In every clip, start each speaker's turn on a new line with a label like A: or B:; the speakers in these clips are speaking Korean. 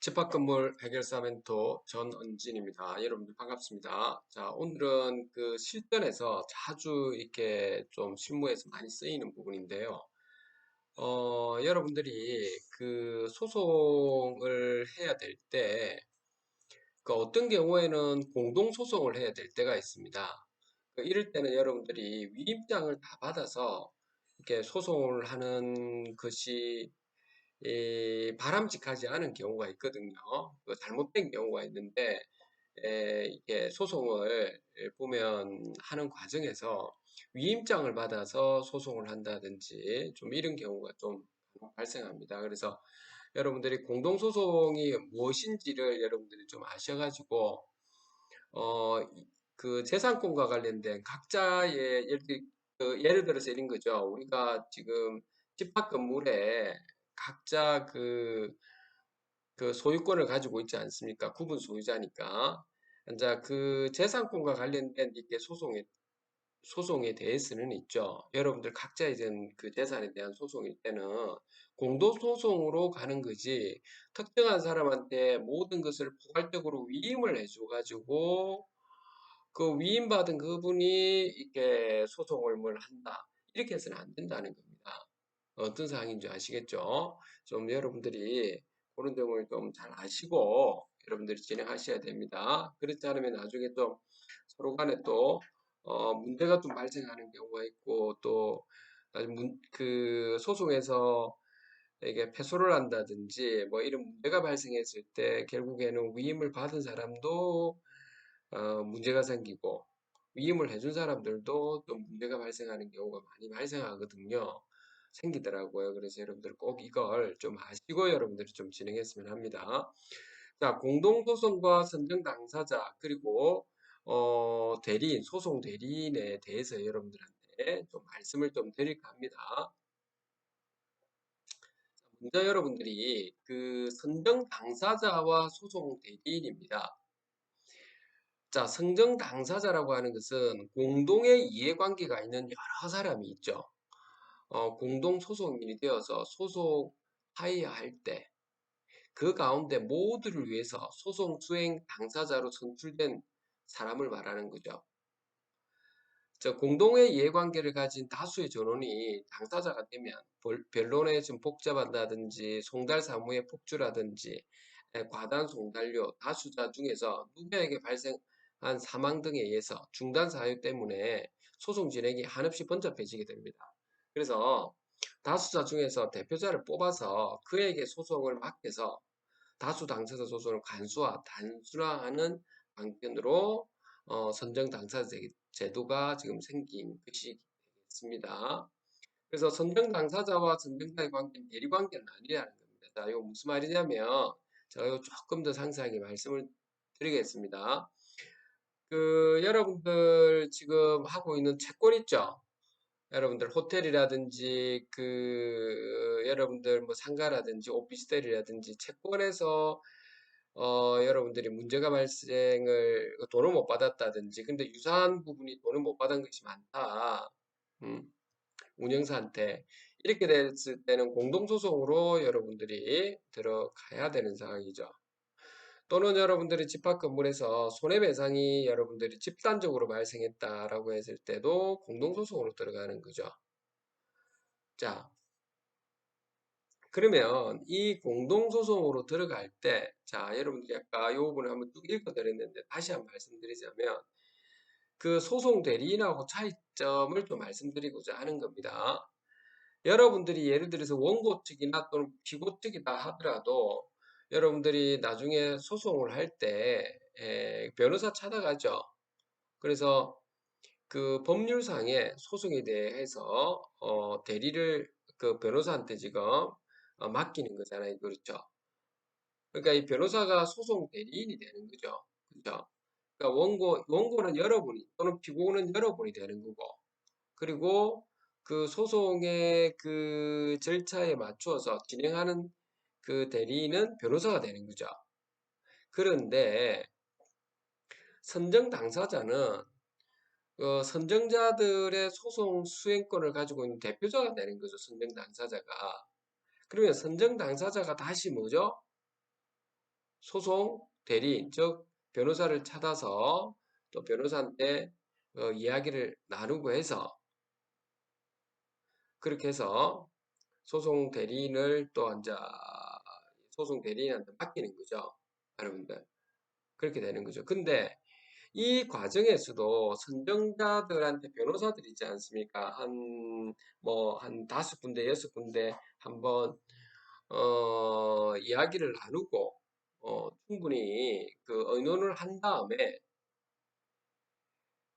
A: 집합건물 해결사 멘토 전은진입니다. 여러분들 반갑습니다. 자, 오늘은 그 실전에서 자주 이렇게 좀 실무에서 많이 쓰이는 부분인데요. 여러분들이 그 소송을 해야 될 때, 그 어떤 경우에는 공동소송을 해야 될 때가 있습니다. 이럴 때는 여러분들이 위임장을 다 받아서 이렇게 소송을 하는 것이 바람직하지 않은 경우가 있거든요. 그 잘못된 경우가 있는데, 이게 소송을 보면 하는 과정에서 위임장을 받아서 소송을 한다든지 좀 이런 경우가 좀 발생합니다. 그래서 여러분들이 공동소송이 무엇인지를 여러분들이 좀 아셔가지고, 어, 그 재산권과 관련된 각자의 예를 들어서 이런 거죠. 우리가 지금 집합 건물에 각자 그 소유권을 가지고 있지 않습니까? 구분 소유자니까. 이제 그 재산권과 관련된 이게 소송에 대해서는 있죠. 여러분들 각자 이제 그 재산에 대한 소송일 때는 공동소송으로 가는 거지, 특정한 사람한테 모든 것을 포괄적으로 위임을 해줘가지고 그 위임받은 그분이 이렇게 소송을 뭘 한다. 이렇게 해서는 안 된다는 겁니다. 어떤 상황인지 아시겠죠? 좀 여러분들이 그런 점을 좀 잘 아시고 여러분들이 진행하셔야 됩니다. 그렇지 않으면 나중에 좀 서로 간에 또 문제가 좀 발생하는 경우가 있고 또 그 소송에서 이게 패소를 한다든지 뭐 이런 문제가 발생했을 때 결국에는 위임을 받은 사람도 문제가 생기고 위임을 해준 사람들도 또 문제가 발생하는 경우가 많이 발생하거든요. 생기더라고요. 그래서 여러분들 꼭 이걸 좀 아시고 여러분들이 좀 진행했으면 합니다. 자, 공동소송과 선정 당사자 그리고 대리인, 소송 대리인에 대해서 여러분들한테 좀 말씀을 좀 드릴까 합니다. 먼저 여러분들이 그 선정 당사자와 소송 대리인입니다. 자, 선정 당사자라고 하는 것은 공동의 이해관계가 있는 여러 사람이 있죠. 공동 소송인이 되어서 소송하여야 할 때, 그 가운데 모두를 위해서 소송 수행 당사자로 선출된 사람을 말하는 거죠. 저 공동의 이해관계를 가진 다수의 전원이 당사자가 되면 변론에 좀 복잡한다든지 송달 사무의 폭주라든지 과단 송달료 다수자 중에서 누구에게 발생한 사망 등에 의해서 중단 사유 때문에 소송 진행이 한없이 번잡해지게 됩니다. 그래서 다수자 중에서 대표자를 뽑아서 그에게 소송을 맡겨서 다수 당사자 소송을 단순화하는 방편으로 선정 당사자 제도가 지금 생긴 것이 되겠습니다. 그래서 선정 당사자와 선정자의 관계는 대리 관계는 아니라는 겁니다. 자, 이거 무슨 말이냐면 제가 이거 조금 더 상세하게 말씀을 드리겠습니다. 그 여러분들 지금 하고 있는 채권 있죠? 여러분들 호텔이라든지 여러분들 뭐 상가라든지 오피스텔이라든지 채권에서 여러분들이 문제가 발생을 돈을 못 받았다든지 근데 유사한 부분이 돈을 못 받은 것이 많다. 음, 운영사한테 이렇게 됐을 때는 공동소송으로 여러분들이 들어가야 되는 상황이죠. 또는 여러분들이 집합 건물에서 손해배상이 여러분들이 집단적으로 발생했다라고 했을 때도 공동소송으로 들어가는 거죠. 자, 그러면 이 공동소송으로 들어갈 때, 자, 여러분들이 아까 이 부분을 한번 쭉 읽어드렸는데 다시 한번 말씀드리자면, 그 소송 대리인하고 차이점을 좀 말씀드리고자 하는 겁니다. 여러분들이 예를 들어서 원고 측이나 또는 피고 측이다 하더라도 여러분들이 나중에 소송을 할 때 변호사 찾아가죠. 그래서 그 법률상의 소송에 대해서 대리를 그 변호사한테 지금 맡기는 거잖아요. 그렇죠? 그러니까 이 변호사가 소송 대리인이 되는 거죠. 그렇죠? 그러니까 원고는 여러분이 또는 피고는 여러분이 되는 거고 그리고 그 소송의 그 절차에 맞추어서 진행하는 그 대리인은 변호사가 되는 거죠. 그런데 선정 당사자는 선정자들의 소송 수행권을 가지고 있는 대표자가 되는 거죠. 선정 당사자가. 그러면 선정 당사자가 다시 뭐죠? 소송 대리인, 즉 변호사를 찾아서 또 변호사한테 이야기를 나누고 해서 그렇게 해서 소송 대리인을 또 이제 소송 대리인한테 맡기는 거죠. 여러분들. 그렇게 되는 거죠. 근데 이 과정에서도 선정자들한테 변호사들 있지 않습니까? 한 5군데, 6군데 한번, 이야기를 나누고, 충분히 그 의논을 한 다음에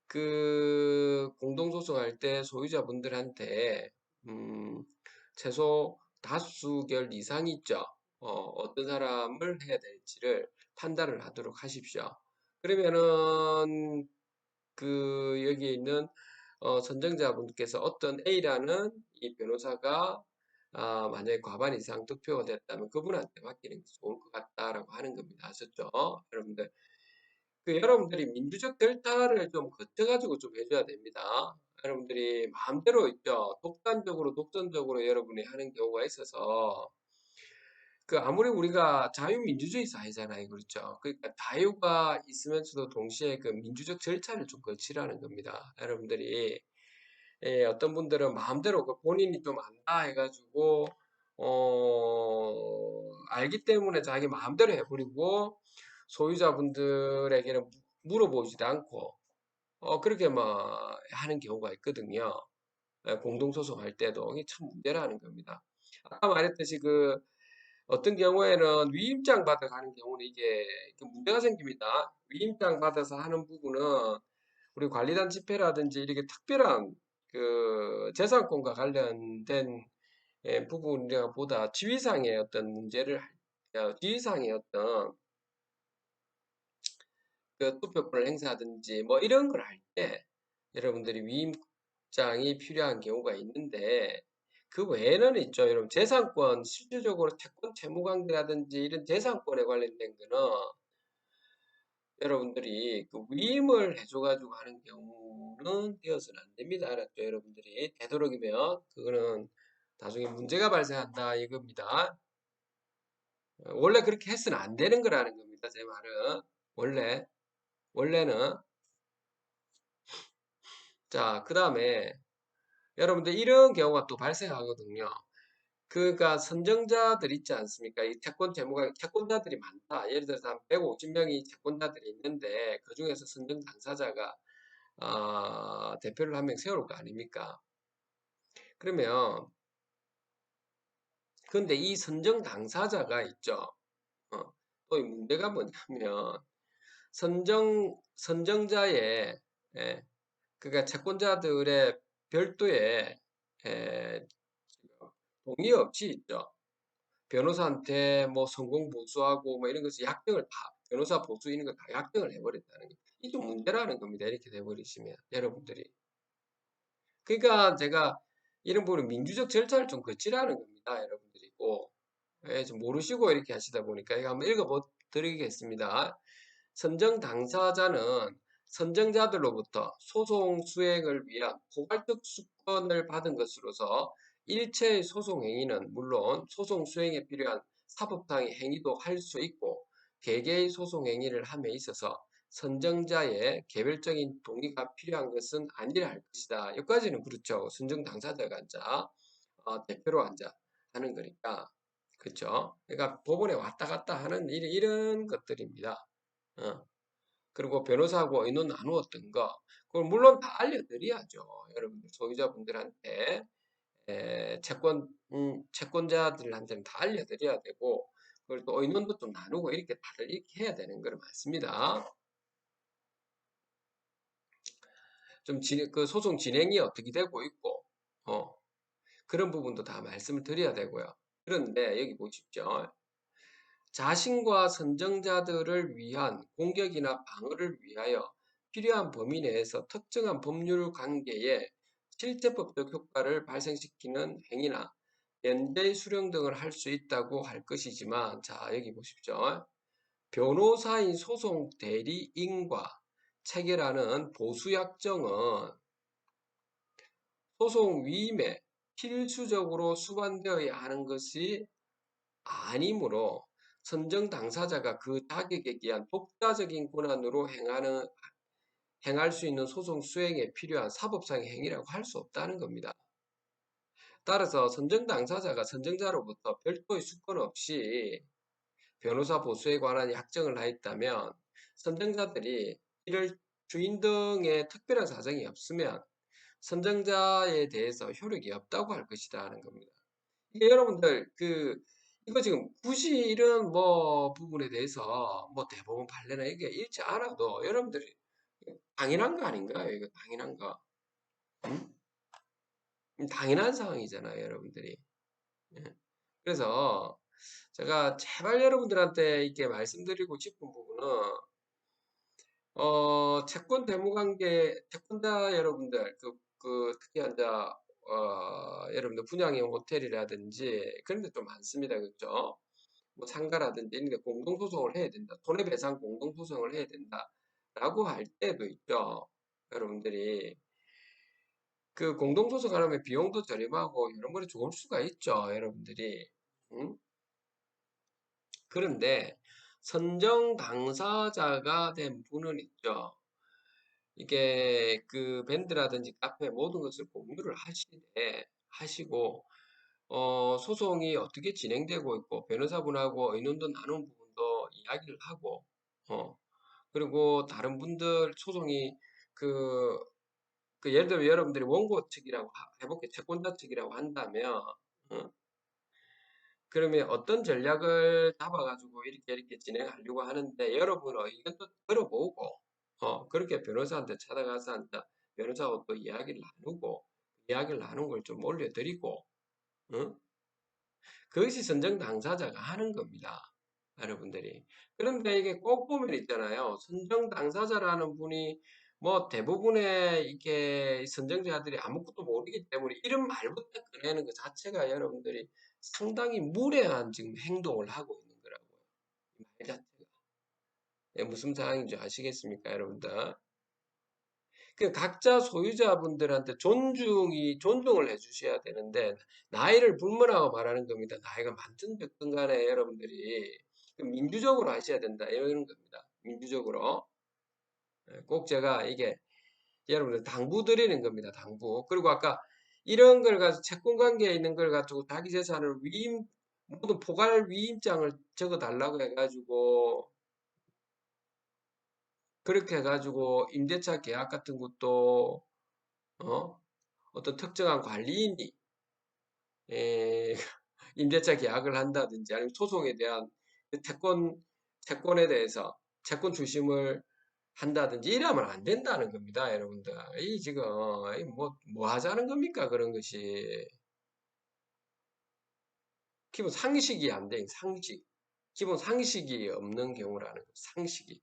A: 그 공동소송할 때 소유자분들한테, 음, 최소 다수결 이상이 있죠. 어떤 사람을 해야 될지를 판단을 하도록 하십시오. 그러면은 여기에 있는 선정자분께서 어떤 A라는 이 변호사가 만약에 과반 이상 득표가 됐다면 그분한테 맡기는 게 좋을 것 같다라고 하는 겁니다. 아셨죠? 여러분들. 여러분들이 민주적 절차를 좀 거쳐가지고 좀 해줘야 됩니다. 여러분들이 마음대로 있죠. 독단적으로 여러분이 하는 경우가 있어서 아무리 우리가 자유민주주의 사회잖아요. 그렇죠. 그러니까 자유가 있으면서도 동시에 그 민주적 절차를 좀 거치라는 겁니다. 여러분들이 어떤 분들은 마음대로 본인이 좀 안다 해가지고 알기 때문에 자기 마음대로 해버리고 소유자분들에게는 물어보지도 않고 그렇게 막 하는 경우가 있거든요. 공동소송할 때도 이게 참 문제라는 겁니다. 아까 말했듯이 어떤 경우에는 위임장 받아 가는 경우는 이게 문제가 생깁니다. 위임장 받아서 하는 부분은 우리 관리단 집회라든지 이렇게 특별한 재산권과 관련된 부분보다 지위상의 어떤 지위상의 어떤 투표권을 행사하든지 뭐 이런 걸 할 때 여러분들이 위임장이 필요한 경우가 있는데 그 외에는 있죠. 여러분 재산권 실질적으로 채권 채무관계라든지 이런 재산권에 관련된 거는 여러분들이 위임을 해줘가지고 하는 경우는 되어서는 안 됩니다. 알았죠? 여러분들이 되도록이면 그거는 나중에 문제가 발생한다 이겁니다. 원래 그렇게 해서는 안 되는 거라는 겁니다. 제 말은 원래는 자, 그 다음에 여러분들 이런 경우가 또 발생하거든요. 그러니까 선정자들 있지 않습니까? 이 채권자들이 많다. 예를 들어서 한 150명이 채권자들이 있는데 그 중에서 선정 당사자가 대표를 한 명 세울 거 아닙니까? 그러면 근데 이 선정 당사자가 있죠. 또 이 문제가 뭐냐면 선정자의 예, 그러니까 채권자들의 별도의 에, 동의 없이 있죠. 변호사한테 뭐 성공 보수하고 뭐 이런 것을 약정을 다 변호사 보수 이런 거 다 약정을 해버렸다는 거. 이게 좀 문제라는 겁니다. 이렇게 돼버리시면 여러분들이. 그러니까 제가 이런 부분 민주적 절차를 좀 거치라는 겁니다. 여러분들이 꼭 좀 모르시고 이렇게 하시다 보니까 이거 한번 읽어드리겠습니다. 선정 당사자는 선정자들로부터 소송 수행을 위한 포괄적 수권을 받은 것으로서 일체의 소송 행위는 물론 소송 수행에 필요한 사법상의 행위도 할 수 있고 개개의 소송 행위를 함에 있어서 선정자의 개별적인 동의가 필요한 것은 아니라 할 것이다. 여기까지는 그렇죠. 선정 당사자가 앉아 대표로 앉아 하는 거니까 그렇죠. 그러니까 법원에 왔다 갔다 하는 이런 것들입니다. 어. 그리고 변호사하고 의논 나누었던 거, 그걸 물론 다 알려드려야죠. 여러분들, 소유자분들한테, 채권자들한테는 다 알려드려야 되고, 그걸 또 의논도 좀 나누고 이렇게 다들 이렇게 해야 되는 거 맞습니다. 소송 진행이 어떻게 되고 있고, 그런 부분도 다 말씀을 드려야 되고요. 그런데 여기 보십시오. 자신과 선정자들을 위한 공격이나 방어를 위하여 필요한 범위 내에서 특정한 법률 관계에 실제법적 효과를 발생시키는 행위나 연대 수령 등을 할 수 있다고 할 것이지만, 자, 여기 보십시오. 변호사인 소송 대리인과 체결하는 보수약정은 소송 위임에 필수적으로 수반되어야 하는 것이 아니므로 선정 당사자가 그 자격에 기한 독자적인 권한으로 행할 수 있는 소송 수행에 필요한 사법상의 행위라고 할 수 없다는 겁니다. 따라서 선정 당사자가 선정자로부터 별도의 수권 없이 변호사 보수에 관한 약정을 하였다면 선정자들이 이를 주인 등의 특별한 사정이 없으면 선정자에 대해서 효력이 없다고 할 것이다 하는 겁니다. 이게 여러분들 이거 지금 굳이 이런 뭐 부분에 대해서 뭐 대법원 판례나 이게 읽지 않아도 여러분들이 당연한 거 아닌가요? 이거 당연한 거. 음? 당연한 상황이잖아요, 여러분들이. 예. 그래서 제가 제발 여러분들한테 이렇게 말씀드리고 싶은 부분은 채권 대무관계 채권자 여러분들 특히 이제 여러분들 분양형 호텔이라든지 그런 데 좀 많습니다. 그렇죠? 뭐 상가라든지 이런 데 공동소송을 해야 된다. 손해배상 공동소송을 해야 된다라고 할 때도 있죠. 여러분들이 그 공동소송하려면 비용도 저렴하고 여러모로 좋을 수가 있죠. 여러분들이. 음? 그런데 선정 당사자가 된 분은 있죠. 이게 그 밴드라든지 카페 모든 것을 공유를 하시고 소송이 어떻게 진행되고 있고 변호사분하고 의논도 나눈 부분도 이야기를 하고 어 그리고 다른 분들 소송이 그, 예를 들면 여러분들이 원고 측이라고 해볼게 채권자 측이라고 한다면 어, 그러면 어떤 전략을 잡아가지고 이렇게 진행하려고 하는데 여러분 의견도 들어보고 그렇게 변호사한테 찾아가서 한다 변호사하고 또 이야기를 나눈 걸 좀 올려드리고 어? 그것이 선정 당사자가 하는 겁니다. 여러분들이. 그런데 이게 꼭 보면 있잖아요. 선정 당사자라는 분이 뭐 대부분의 이게 선정자들이 아무것도 모르기 때문에 이런 말부터 꺼내는 것 자체가 여러분들이 상당히 무례한 지금 행동을 하고 있는 거라고요. 이 말 자체가. 예, 무슨 상황인지 아시겠습니까, 여러분들? 그 각자 소유자분들한테 존중을 해주셔야 되는데, 나이를 불문하고 말하는 겁니다. 나이가 많든 적든 간에 여러분들이 민주적으로 하셔야 된다. 이런 겁니다. 민주적으로. 예, 꼭 제가 이게 여러분들 당부 드리는 겁니다. 당부. 그리고 아까 이런 걸 가지고 채권 관계에 있는 걸 가지고 자기 재산을 모든 포괄 위임장을 적어 달라고 해가지고 그렇게 해가지고 임대차 계약 같은 것도 어? 어떤 특정한 관리인이 에, 임대차 계약을 한다든지 아니면 소송에 대한 그 채권에 대해서 채권 주심을 한다든지 이러면 안 된다는 겁니다, 여러분들. 이 지금 뭐 하자는 겁니까? 그런 것이 기본 상식이 안 돼, 상식. 기본 상식이 없는 경우라는 거, 상식이.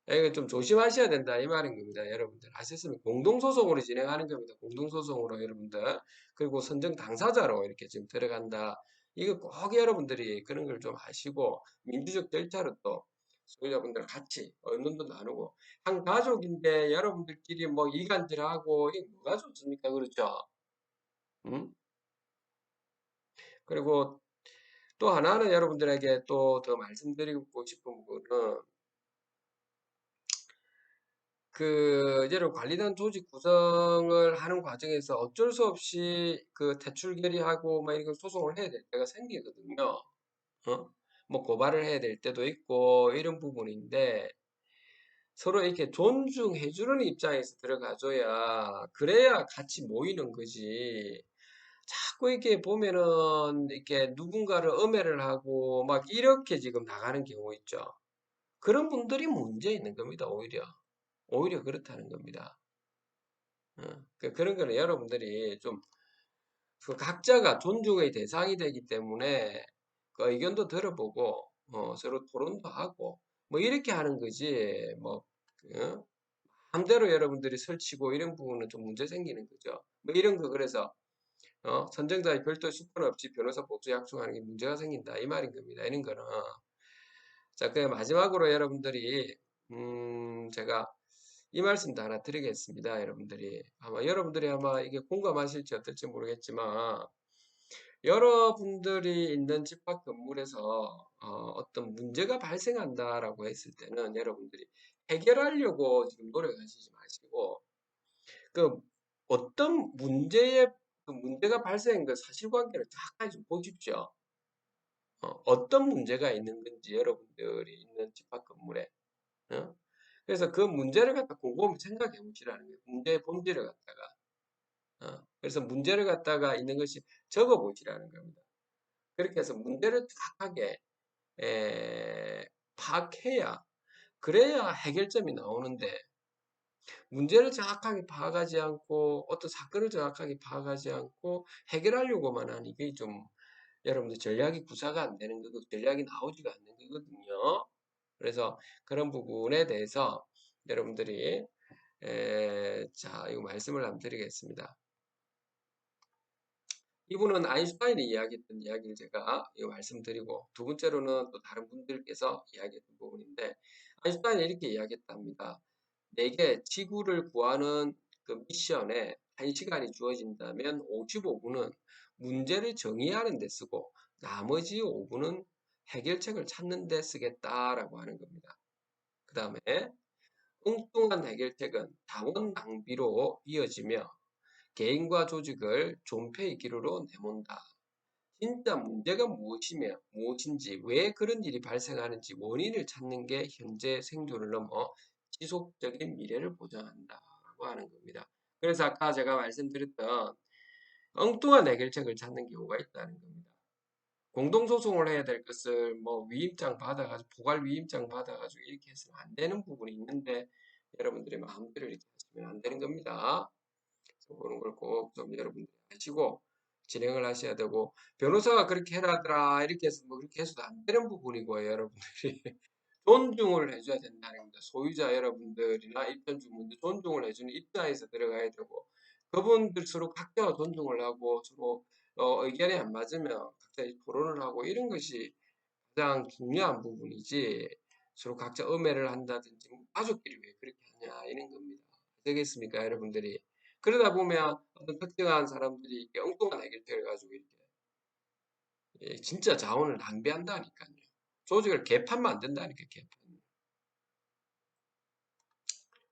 A: 이거 좀 조심하셔야 된다 이 말인 겁니다. 여러분들 아셨으면 공동소송으로 진행하는 겁니다. 공동소송으로 여러분들 그리고 선정 당사자로 이렇게 지금 들어간다. 이거 꼭 여러분들이 그런 걸 좀 아시고 민주적 절차로 또 소유자분들 같이 의논도 나누고 한 가족인데 여러분들끼리 뭐 이간질하고 이게 뭐가 좋습니까? 그렇죠? 음? 그리고 또 하나는 여러분들에게 또 더 말씀드리고 싶은 부분은 이제는 관리단 조직 구성을 하는 과정에서 어쩔 수 없이 그 대출 결의하고 막 이런 소송을 해야 될 때가 생기거든요. 어? 뭐 고발을 해야 될 때도 있고 이런 부분인데 서로 이렇게 존중해주는 입장에서 들어가줘야 그래야 같이 모이는 거지. 자꾸 이렇게 보면은 이렇게 누군가를 엄해를 하고 막 이렇게 지금 나가는 경우 있죠. 그런 분들이 문제 있는 겁니다. 오히려 그렇다는 겁니다. 그런 거는 여러분들이 좀 그 각자가 존중의 대상이 되기 때문에 그 의견도 들어보고 서로 토론도 하고 뭐 이렇게 하는 거지 뭐 마음대로 여러분들이 설치고 이런 부분은 좀 문제 생기는 거죠. 뭐 이런 거 그래서 선정자의 별도의 수권 없이 변호사 보수 약속하는 게 문제가 생긴다 이 말인 겁니다. 이런 거는 자, 그 마지막으로 여러분들이 제가 이 말씀도 하나 드리겠습니다. 여러분들이 아마 이게 공감하실지 어떨지 모르겠지만 여러분들이 있는 집합 건물에서 어떤 문제가 발생한다라고 했을 때는 여러분들이 해결하려고 지금 노력하시지 마시고 그 어떤 그 문제가 발생한 그 사실관계를 정확하게 좀 보십시오. 어떤 문제가 있는 건지 여러분들이 있는 집합 건물에. 어? 그래서 그 문제를 갖다 곰곰이 생각해 보시라는 거예요. 문제의 본질을 갖다가. 그래서 문제를 갖다가 있는 것이 적어 보시라는 겁니다. 그렇게 해서 문제를 정확하게 파악해야 그래야 해결점이 나오는데 문제를 정확하게 파악하지 않고 어떤 사건을 정확하게 파악하지 않고 해결하려고만 하니 이게 좀 여러분들 전략이 구사가 안 되는 거고 전략이 나오지가 않는 거거든요. 그래서 그런 부분에 대해서 여러분들이 자 이거 말씀을 한번 드리겠습니다. 이분은 아인슈타인이 이야기했던 이야기를 제가 이거 말씀드리고 두 번째로는 또 다른 분들께서 이야기했던 부분인데 아인슈타인이 이렇게 이야기했답니다. 내게 지구를 구하는 그 미션에 1시간이 주어진다면 55분은 문제를 정의하는 데 쓰고 나머지 5분은 해결책을 찾는 데 쓰겠다라고 하는 겁니다. 그 다음에 엉뚱한 해결책은 자원 낭비로 이어지며 개인과 조직을 존폐의 기로로 내몬다. 진짜 문제가 무엇인지, 왜 그런 일이 발생하는지 원인을 찾는 게 현재 생존을 넘어 지속적인 미래를 보장한다고 하는 겁니다. 그래서 아까 제가 말씀드렸던 엉뚱한 해결책을 찾는 경우가 있다는 겁니다. 공동소송을 해야 될 것을 뭐 위임장 받아가지고 포괄 위임장 받아가지고 이렇게 해서는 안 되는 부분이 있는데 여러분들이 마음대로 이렇게 하시면 안 되는 겁니다. 그런 걸 꼭 좀 여러분들이 아시고 진행을 하셔야 되고 변호사가 그렇게 해라더라 이렇게 해서 뭐 그렇게 해서도 안 되는 부분이고요. 여러분들이 존중을 해줘야 된다는 겁니다. 소유자 여러분들이나 입변주분들 존중을 해주는 입장에서 들어가야 되고 그분들 서로 각자가 존중을 하고 서로 의견이 안 맞으면 각자 토론을 하고 이런 것이 가장 중요한 부분이지 서로 각자 음해를 한다든지 뭐 가족끼리 왜 그렇게 하냐 이런 겁니다. 되겠습니까 여러분들이 그러다 보면 어떤 특정한 사람들이 이렇게 엉뚱한 해결책을 가지고 이렇게 진짜 자원을 낭비한다니까요. 조직을 개판만 안 된다니까 개판.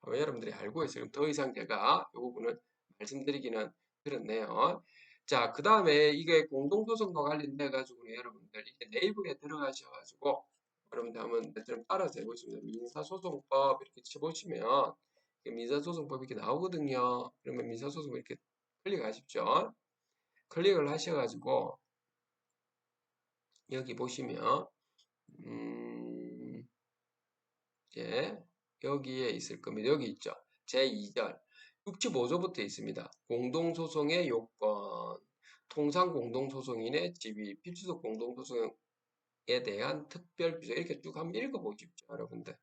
A: 여러분들이 알고 있어요. 더 이상 제가 이 부분을 말씀드리기는 그렇네요. 자, 그 다음에 이게 공동소송과 관련돼 가지고 여러분들 이게 네이버에 들어가셔가지고 여러분들 한번 좀 따라서 해보시면 민사소송법 이렇게 쳐보시면 민사소송법 이렇게 나오거든요. 그러면 민사소송 이렇게 클릭하십시오. 클릭을 하셔가지고 여기 보시면 예, 여기에 있을 겁니다. 여기 있죠. 제2절 65조부터 있습니다. 공동소송의 요건, 통상 공동소송인의 지위, 필수적 공동소송에 대한 특별규정 이렇게 쭉 한번 읽어보십시오, 여러분들.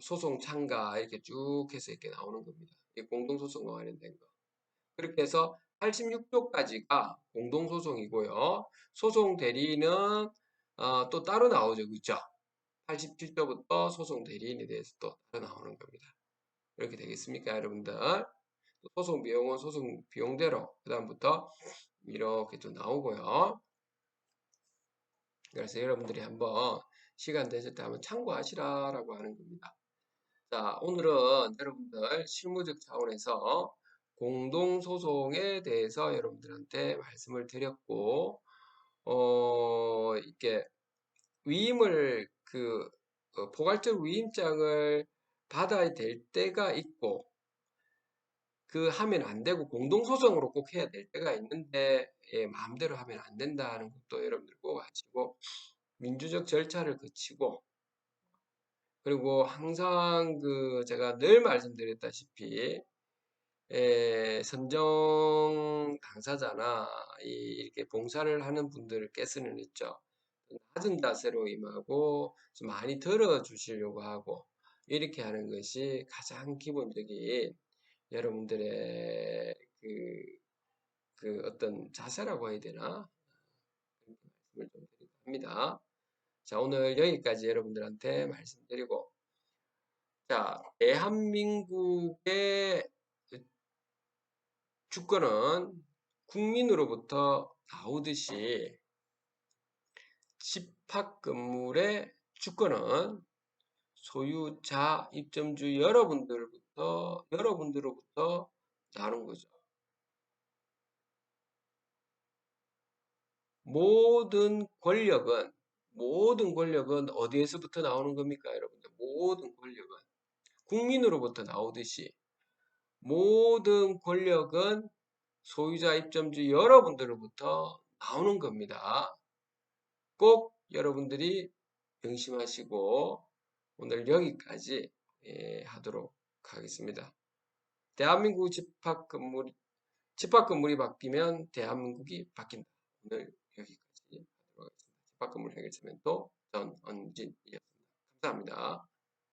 A: 소송 참가 이렇게 쭉 해서 이렇게 나오는 겁니다. 이 공동소송과 관련된 거. 그렇게 해서 86조까지가 공동소송이고요. 소송 대리인은 또 따로 나오죠, 그죠? 87조부터 소송 대리인에 대해서 또 따로 나오는 겁니다. 이렇게 되겠습니까, 여러분들? 소송 비용은 소송 비용대로 그 다음부터 이렇게 또 나오고요. 그래서 여러분들이 한번 시간 되실 때 한번 참고하시라라고 하는 겁니다. 자, 오늘은 여러분들 실무적 차원에서 공동소송에 대해서 여러분들한테 말씀을 드렸고, 이렇게 위임을 포괄적 위임장을 받아야 될 때가 있고 그 하면 안 되고 공동소송으로 꼭 해야 될 때가 있는데 마음대로 하면 안 된다는 것도 여러분들 꼭 아시고 민주적 절차를 거치고 그리고 항상 제가 늘 말씀드렸다시피 선정 당사자나 이렇게 봉사를 하는 분들께서는 있죠. 낮은 자세로 임하고 좀 많이 들어주시려고 하고 이렇게 하는 것이 가장 기본적인 여러분들의 어떤 자세라고 해야 되나? 말씀을 좀 드리고 합니다. 자, 오늘 여기까지 여러분들한테 말씀드리고 자, 대한민국의 주권은 국민으로부터 나오듯이 집합 건물의 주권은 소유자, 입점주 여러분들로부터 나눈 거죠. 모든 권력은 어디에서부터 나오는 겁니까, 여러분들? 모든 권력은 국민으로부터 나오듯이 모든 권력은 소유자, 입점주 여러분들로부터 나오는 겁니다. 꼭 여러분들이 명심하시고 오늘 여기까지 하도록 하겠습니다. 대한민국 집합건물이 바뀌면 대한민국이 바뀐다. 오늘 여기까지 하도록 하겠습니다. 집합건물 해결 세멘토 전언진이었습니다. 감사합니다.